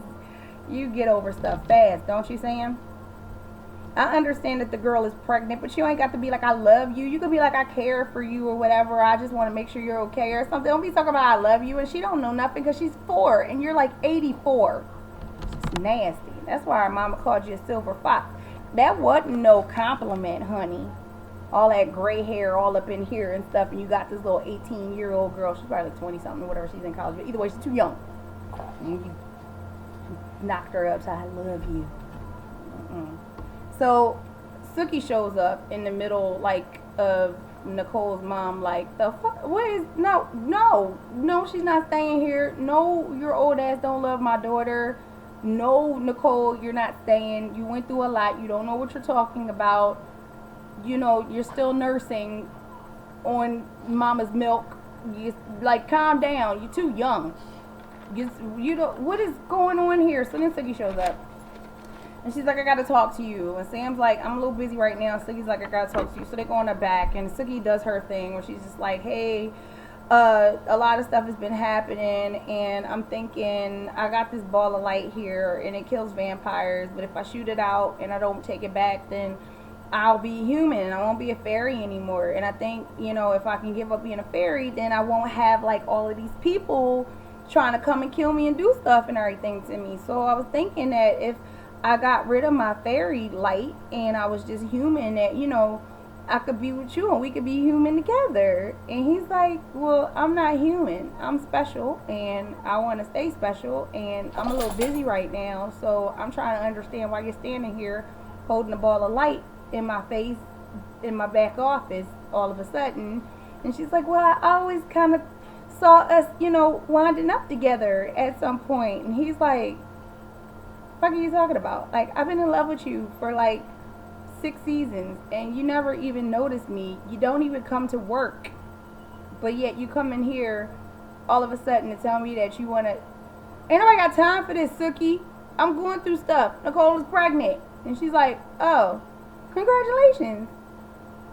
You get over stuff fast, don't you, Sam? I understand that the girl is pregnant, but you ain't got to be like, I love you. You could be like, I care for you or whatever. I just want to make sure you're okay or something. Don't be talking about I love you, and she don't know nothing because she's 4 and you're like 84. It's nasty. That's why our mama called you a silver fox. That wasn't no compliment, honey. All that gray hair all up in here and stuff, and you got this little 18-year-old girl. She's probably like 20 something or whatever. She's in college, but either way, she's too young. And you knocked her up, so I love you. So Suki shows up in the middle, like, of Nicole's mom, like, the fuck, what is, no, she's not staying here. No, your old ass don't love my daughter. No, Nicole, you're not staying. You went through a lot. You don't know what you're talking about. You know, you're still nursing on mama's milk. Like, calm down. You're too young. You know, what is going on here? So then Suki shows up. And she's like, I gotta talk to you. And Sam's like, I'm a little busy right now. Suki's like, I gotta talk to you. So they go in the back, and Suki does her thing where she's just like, hey, a lot of stuff has been happening, and I'm thinking, I got this ball of light here, and it kills vampires, but if I shoot it out and I don't take it back, then I'll be human, and I won't be a fairy anymore. And I think, you know, if I can give up being a fairy, then I won't have, like, all of these people trying to come and kill me and do stuff and everything to me. So I was thinking that if I got rid of my fairy light and I was just human, that, you know, I could be with you and we could be human together. And he's like, well, I'm not human. I'm special, and I want to stay special, and I'm a little busy right now, so I'm trying to understand why you're standing here holding a ball of light in my face in my back office all of a sudden. And she's like, well, I always kind of saw us, winding up together at some point. And he's like, what are you talking about? Like, I've been in love with you for like 6 seasons and you never even noticed me. You don't even come to work, but yet you come in here all of a sudden to tell me that you want to. Ain't nobody got time for this, Sookie. I'm going through stuff. Nicole is pregnant. And she's like, oh, congratulations.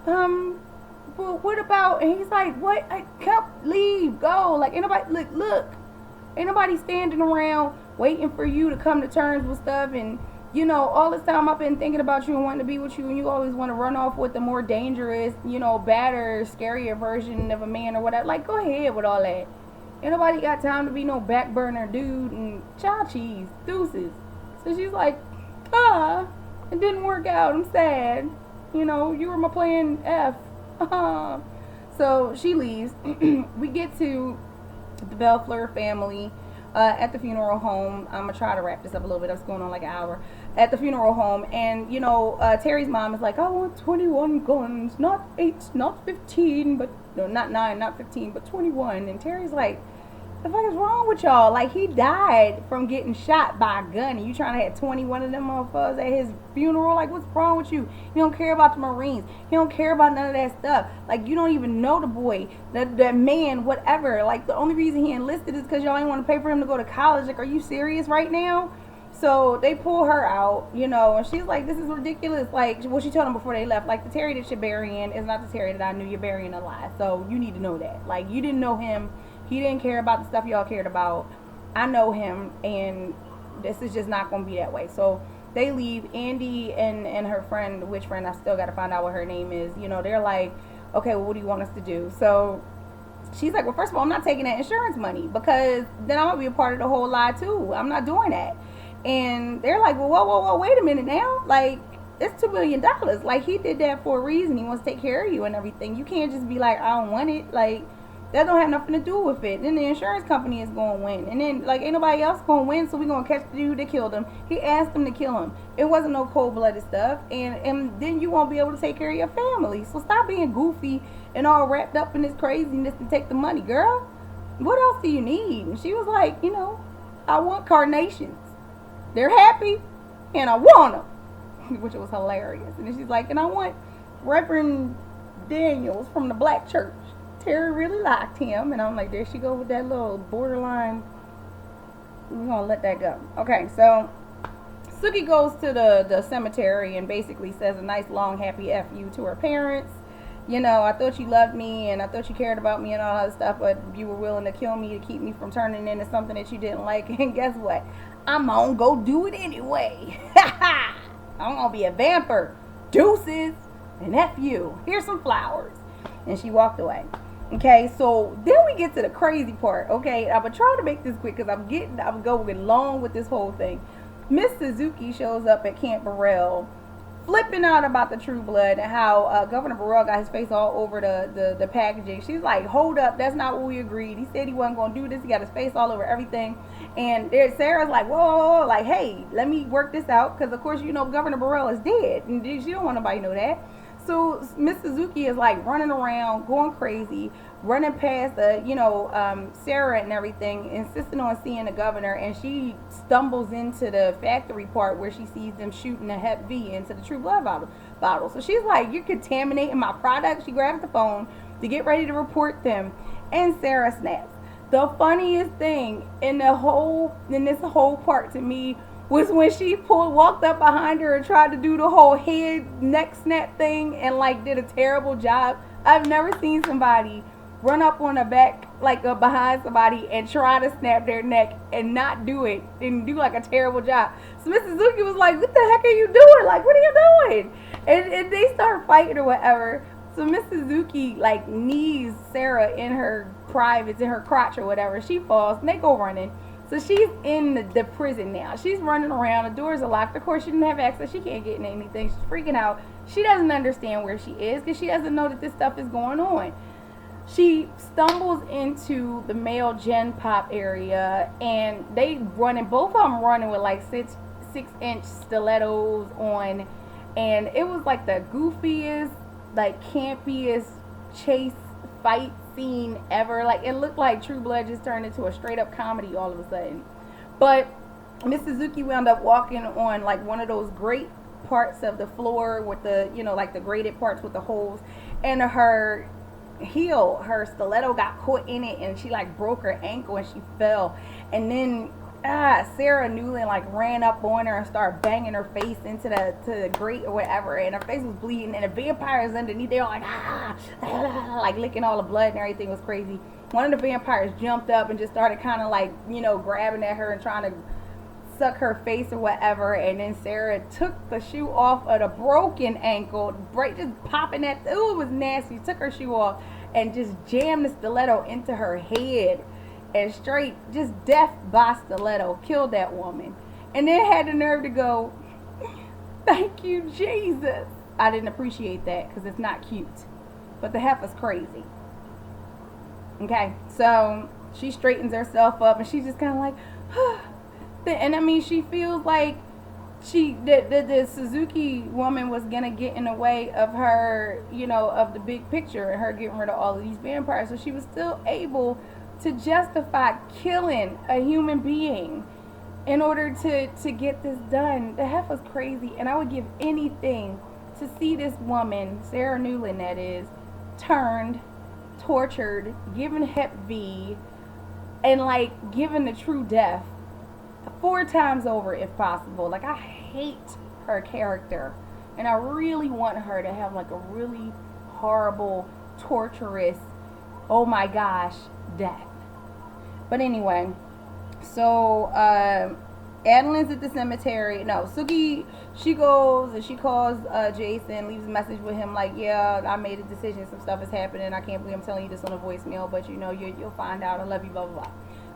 Well, what about, and he's like, what? I can't leave, go. Like, ain't nobody, look. Ain't nobody standing around waiting for you to come to terms with stuff. And, all this time I've been thinking about you and wanting to be with you, and you always want to run off with the more dangerous, badder, scarier version of a man or whatever. Like, go ahead with all that. Ain't nobody got time to be no back burner dude and chow cheese, deuces. So she's like, it didn't work out. I'm sad. You were my plan F. So she leaves. We get to the Bellfleur family at the funeral home. I'm going to try to wrap this up a little bit. That's going on like an hour. At the funeral home. And, Terry's mom is like, I want 21 guns. Not 8, not 15, but, no, not 9, not 15, but 21. And Terry's like, the fuck is wrong with y'all? Like, he died from getting shot by a gun, and you trying to have 21 of them motherfuckers at his funeral? Like, what's wrong with you? You don't care about the Marines. You don't care about none of that stuff. Like, you don't even know the boy, that man, whatever. Like, the only reason he enlisted is because y'all ain't want to pay for him to go to college. Like, are you serious right now? So they pull her out, and she's like, this is ridiculous. Like, what she told them before they left, like, the Terry that you're burying is not the Terry that I knew. You're burying alive. So you need to know that. Like, you didn't know him. He didn't care about the stuff y'all cared about. I know him, and this is just not going to be that way. So they leave. Andy and her friend, which friend, I still got to find out what her name is. They're like, okay, well, what do you want us to do? So she's like, well, first of all, I'm not taking that insurance money, because then I'm going to be a part of the whole lie, too. I'm not doing that. And they're like, well, whoa, wait a minute now. Like, it's $2 million. Like, he did that for a reason. He wants to take care of you and everything. You can't just be like, I don't want it. Like, that don't have nothing to do with it. Then the insurance company is going to win. And then, like, ain't nobody else going to win, so we're going to catch the dude that killed him. He asked them to kill him. It wasn't no cold-blooded stuff. And then you won't be able to take care of your family. So stop being goofy and all wrapped up in this craziness to take the money, girl. What else do you need? And she was like, I want carnations. They're happy, and I want them. Which was hilarious. And then she's like, and I want Reverend Daniels from the black church. Terry really liked him, and I'm like, there she go with that little borderline. We're gonna let that go. Okay, so Sookie goes to the cemetery and basically says a nice long happy F you to her parents. I thought you loved me, and I thought you cared about me and all that stuff, but you were willing to kill me to keep me from turning into something that you didn't like. And guess what? I'm gonna go do it anyway. I'm gonna be a vampire. Deuces and F you. Here's some flowers. And she walked away. Okay, so then we get to the crazy part. Okay, I'm gonna try to make this quick because I'm going long with this whole thing. Miss Suzuki shows up at Camp Burrell, flipping out about the True Blood and how Governor Burrell got his face all over the packaging. She's like, hold up, that's not what we agreed. He said he wasn't gonna do this. He got his face all over everything. And Sarah's like, whoa, like, hey, let me work this out, because of course Governor Burrell is dead, and she don't want nobody to know that. So Miss Suzuki is like running around, going crazy, running past Sarah and everything, insisting on seeing the governor, and she stumbles into the factory part where she sees them shooting a Hep V into the True Blood bottle. So she's like, you're contaminating my product. She grabs the phone to get ready to report them, and Sarah snaps. The funniest thing in this whole part to me was when she walked up behind her and tried to do the whole head neck snap thing and like did a terrible job. I've never seen somebody run up on the back, like behind somebody, and try to snap their neck and not do it and do like a terrible job. So Miss Suzuki was like, what the heck are you doing? Like, what are you doing? And they start fighting or whatever. So Miss Suzuki like knees Sarah in her privates, in her crotch or whatever. She falls and they go running. So she's in the prison now. She's running around. The doors are locked. Of course, she didn't have access. She can't get in anything. She's freaking out. She doesn't understand where she is because she doesn't know that this stuff is going on. She stumbles into the male Gen Pop area, and they running. Both of them running with like 6-inch stilettos on, And it was like the goofiest, like campiest chase fight scene ever. Like it looked like True Blood just turned into a straight up comedy all of a sudden. But Miss Suzuki wound up walking on like one of those great parts of the floor with the, you know, like the graded parts with the holes, and her heel, her stiletto got caught in it, and she like broke her ankle and she fell. And then Sarah Newland like ran up on her and started banging her face into the grate or whatever, and her face was bleeding, and the vampires underneath, they all like like licking all the blood, and everything was crazy. One of the vampires jumped up and just started kind of like, you know, grabbing at her and trying to suck her face or whatever, and then Sarah took the shoe off of the broken ankle, just popping that. Ooh, it was nasty. Took her shoe off and just jammed the stiletto into her head, and straight just death by stiletto killed that woman. And then had the nerve to go, "Thank you, Jesus." I didn't appreciate that because it's not cute, but the heifer's crazy. Okay, so she straightens herself up and she's just kind of like, and I mean, she feels like the Suzuki woman was gonna get in the way of her, you know, of the big picture and her getting rid of all of these vampires. So she was still able to justify killing a human being in order to get this done. The heifer's crazy, and I would give anything to see this woman, Sarah Newland that is, turned, tortured, given Hep V, and like given the true death 4 times over if possible. Like, I hate her character, and I really want her to have like a really horrible, torturous, oh my gosh, death. But anyway, so Adeline's at the cemetery. No, Suki, she goes and she calls Jason, leaves a message with him like, yeah, I made a decision, some stuff is happening, I can't believe I'm telling you this on a voicemail, but you know, you'll find out, I love you, blah blah blah.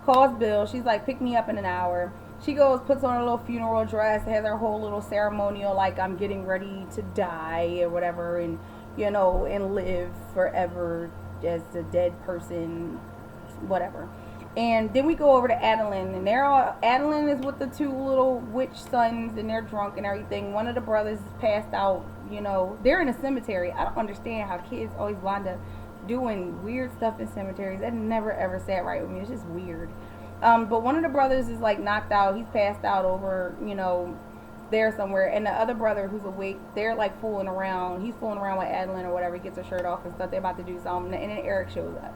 Calls Bill, she's like, pick me up in an hour. She goes, puts on a little funeral dress, has her whole little ceremonial, like, I'm getting ready to die or whatever, and, you know, and live forever as a dead person, whatever. And then we go over to Adeline, and Adeline is with the 2 little witch sons, and they're drunk and everything. One of the brothers is passed out, you know. They're in a cemetery. I don't understand how kids always wind up doing weird stuff in cemeteries. That never ever sat right with me. It's just weird. But one of the brothers is like knocked out. He's passed out over, you know, there somewhere. And the other brother who's awake, they're like fooling around. He's fooling around with Adeline or whatever. He gets her shirt off and stuff. They're about to do something. And then Eric shows up.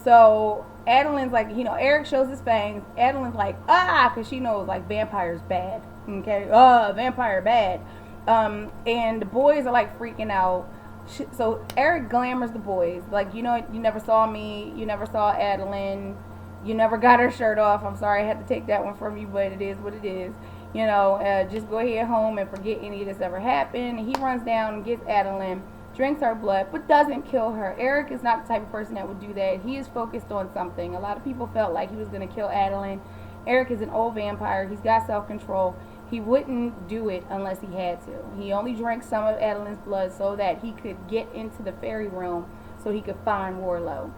So Adeline's like, you know, Eric shows his fangs. Adeline's like, because she knows like vampires bad. Okay, vampire bad. And the boys are like freaking out. So Eric glamours the boys. Like, you know, you never saw me. You never saw Adeline. You never got her shirt off. I'm sorry I had to take that one from you, but it is what it is. You know, just go ahead home and forget any of this ever happened. And he runs down and gets Adeline, drinks her blood, but doesn't kill her. Eric is not the type of person that would do that. He is focused on something. A lot of people felt like he was going to kill Adeline. Eric is an old vampire. He's got self-control. He wouldn't do it unless he had to. He only drank some of Adeline's blood so that he could get into the fairy realm so he could find Warlow.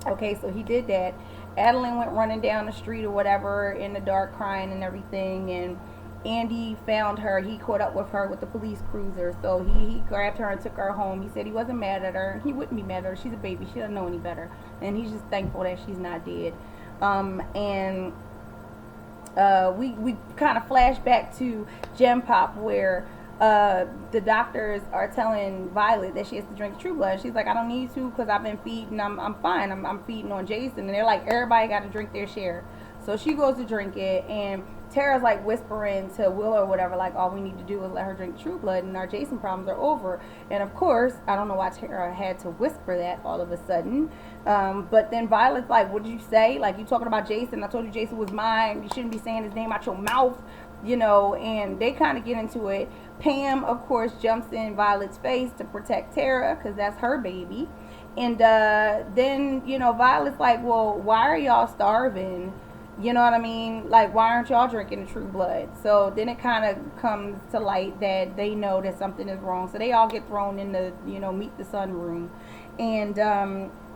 Okay, so he did that. Adeline went running down the street or whatever in the dark crying and everything, and Andy found her. He caught up with her with the police cruiser, so he grabbed her and took her home. He said he wasn't mad at her. He wouldn't be mad at her. She's a baby. She doesn't know any better, and he's just thankful that she's not dead. We kind of flash back to Gem Pop where the doctors are telling Violet that she has to drink True Blood. She's like, I don't need to because I've been feeding. I'm fine. I'm feeding on Jason. And they're like, everybody got to drink their share. So she goes to drink it, and Tara's like whispering to Willow or whatever, like, all we need to do is let her drink True Blood and our Jason problems are over. And of course, I don't know why Tara had to whisper that all of a sudden. But then Violet's like, what did you say? Like, you talking about Jason? I told you Jason was mine. You shouldn't be saying his name out your mouth. You know, and they kind of get into it. Pam, of course, jumps in Violet's face to protect Tara because that's her baby. And then, you know, Violet's like, well, why are y'all starving? You know what I mean? Like, why aren't y'all drinking the True Blood? So then it kind of comes to light that they know that something is wrong. So they all get thrown in the, you know, meet the sun room. And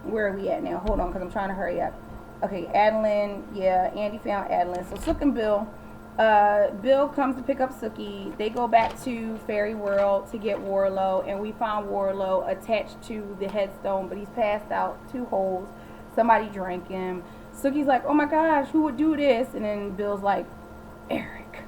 where are we at now? Hold on, because I'm trying to hurry up. Okay, Adeline. Yeah, Andy found Adeline. So Sook and Bill Bill comes to pick up Sookie. They go back to Fairy World to get Warlow, and we found Warlow attached to the headstone, but he's passed out, 2 holes. Somebody drank him. Sookie's like, oh my gosh, who would do this? And then Bill's like, Eric.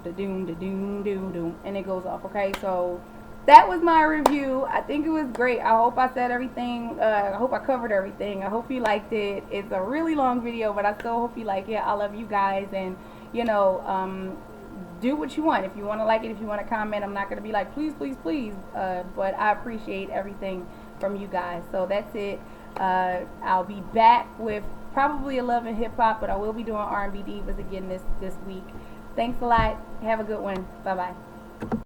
Da-doom, da-doom, doom, doom. And it goes off, okay? So that was my review. I think it was great. I hope I said everything. I hope I covered everything. I hope you liked it. It's a really long video, but I still hope you like it. I love you guys, and you know, do what you want. If you want to like it, if you want to comment, I'm not going to be like, please, please, please. But I appreciate everything from you guys. So that's it. I'll be back with probably a Love and Hip Hop, but I will be doing R&B Divas again this week. Thanks a lot. Have a good one. Bye-bye.